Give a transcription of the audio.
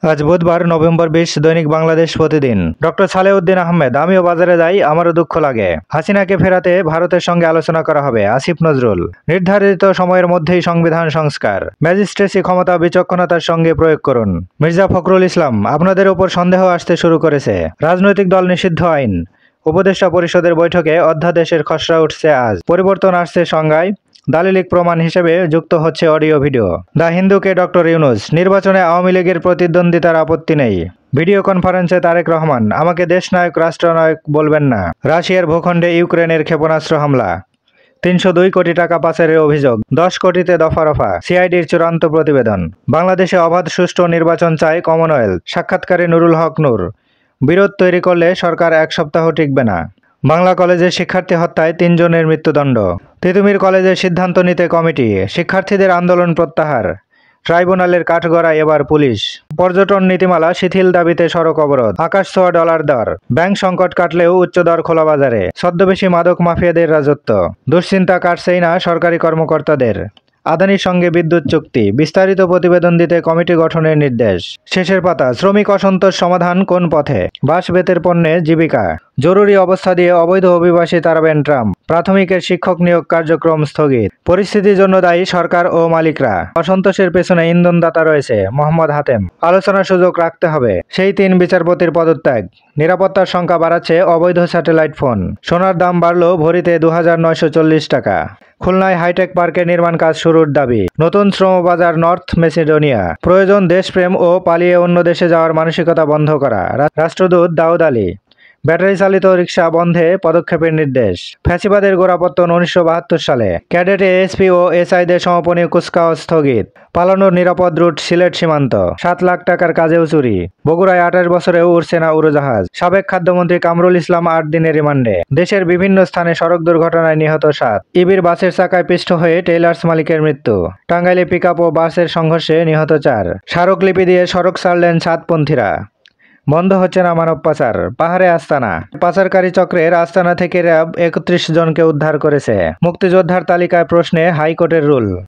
আজ বুধবার নভেম্বর 20 দৈনিক বাংলাদেশ প্রতিদিন। ডক্টর সালেউদ্দিন আহমেদ, আমিও বাজারে যাই, আমারও দুঃখ লাগে। হাসিনাকে ফেরাতে ভারতের সঙ্গে আলোচনা করা হবে, আসিফ নজরুল। নির্ধারিত সময়ের মধ্যেই সংবিধান সংস্কার, ম্যাজিস্ট্রেসি ক্ষমতা বিচক্ষণতার সঙ্গে প্রয়োগ করুন। মির্জা ফখরুল ইসলাম, আপনাদের ওপর সন্দেহ আসতে শুরু করেছে। রাজনৈতিক দল নিষিদ্ধ আইন। উপদেষ্টা পরিষদের বৈঠকে অধ্যাদেশের খসড়া উঠছে আজ। পরিবর্তন আসছে সংজ্ঞায়। দালিলিক প্রমাণ হিসেবে যুক্ত হচ্ছে অডিও ভিডিও। দ্য হিন্দুকে ডক্টর ইউনূস, নির্বাচনে আওয়ামী লীগের প্রতিদ্বন্দ্বিতার আপত্তি নেই। ভিডিও কনফারেন্সে তারেক রহমান, আমাকে দেশনায়ক রাষ্ট্রনায়ক বলবেন না। রাশিয়ার ভূখণ্ডে ইউক্রেনের ক্ষেপণাস্ত্র হামলা। 302 কোটি টাকা পাচারের অভিযোগ, 10 কোটিতে দফা রফা। সিআইডির চূড়ান্ত প্রতিবেদন। বাংলাদেশে অবাধ সুষ্ঠু নির্বাচন চায় কমনওয়েলথ। সাক্ষাৎকারে নুরুল হক নূর। বিরোধ তৈরি করলে সরকার 1 সপ্তাহ টিকবে না। বাংলা কলেজের শিক্ষার্থী হত্যায় 3 জনের মৃত্যুদণ্ড। তিতুমির কলেজের সিদ্ধান্ত নিতে কমিটি। শিক্ষার্থীদের আন্দোলন প্রত্যাহার। ট্রাইব্যুনালের কাঠগড়ায় এবার পুলিশ। পর্যটন নীতিমালা শিথিল দাবিতে সড়ক অবরোধ। আকাশ ছোঁয়া ডলার দর। ব্যাংক সংকট কাটলেও উচ্চ দর খোলা বাজারে। ছদ্মবেশী মাদক মাফিয়াদের রাজত্ব। দুশ্চিন্তা কাটছেই না সরকারি কর্মকর্তাদের। আদানির সঙ্গে বিদ্যুৎ চুক্তি। বিস্তারিত প্রতিবেদন দিতে কমিটি গঠনের নির্দেশ। শেষের পাতা। শ্রমিক অসন্তোষ সমাধান কোন পথে? বাঁশ বেতের পণ্যে জীবিকা। জরুরি অবস্থা দিয়ে অবৈধ অভিবাসী তাড়াবেন ট্রাম্প। প্রাথমিকের শিক্ষক নিয়োগ কার্যক্রম স্থগিত। পরিস্থিতির জন্য দায়ী সরকার ও মালিকরা। অসন্তোষের পেছনে ইন্ধনদাতা রয়েছে মোহাম্মদ হাতেম। আলোচনার সুযোগ রাখতে হবে, সেই 3 বিচারপতির পদত্যাগ। নিরাপত্তার সংখ্যা বাড়াচ্ছে অবৈধ স্যাটেলাইট ফোন। সোনার দাম বাড়ল ভরিতে 2940 টাকা। খুলনায় হাইটেক পার্কের নির্মাণ কাজ শুরুর দাবি। নতুন শ্রমবাজার নর্থ মেসিডোনিয়া। প্রয়োজন দেশপ্রেম ও পালিয়ে অন্য দেশে যাওয়ার মানসিকতা বন্ধ করা। রাষ্ট্রদূত দাউদ আলী। ব্যাটারি চালিত রিকশা বন্ধে পদক্ষেপের নির্দেশ। ফ্যাসিবাদের গোড়াপত্তন 1972 সালে। ক্যাডেটে এসপি ও এসআইদের সমাপনী কুচকাওয়াজ স্থগিত। পালানোর নিরাপদ রুট সিলেট সীমান্ত। 7 লাখ টাকার কাজেও চুরি। বগুড়ায় 28 বছরেও উড়ছে না উড়োজাহাজ। সাবেক খাদ্যমন্ত্রী কামরুল ইসলাম 8 দিনের রিমান্ডে। দেশের বিভিন্ন স্থানে সড়ক দুর্ঘটনায় নিহত 7। ইবির বাসের চাকায় পিষ্ট হয়ে টেইলার্স মালিকের মৃত্যু। টাঙ্গাইলে পিকআপ ও বাসের সংঘর্ষে নিহত 4। স্মারকলিপি দিয়ে সড়ক ছাড়লেন ছাদপন্থীরা। বন্ধ হচ্ছে না মানব পাচার। পাহাড়ে আস্তানা। পাচারকারী চক্রের আস্তানা থেকে র্যাব 31 জনকে উদ্ধার করেছে। মুক্তিযোদ্ধার তালিকায় প্রশ্নে হাইকোর্টের রুল।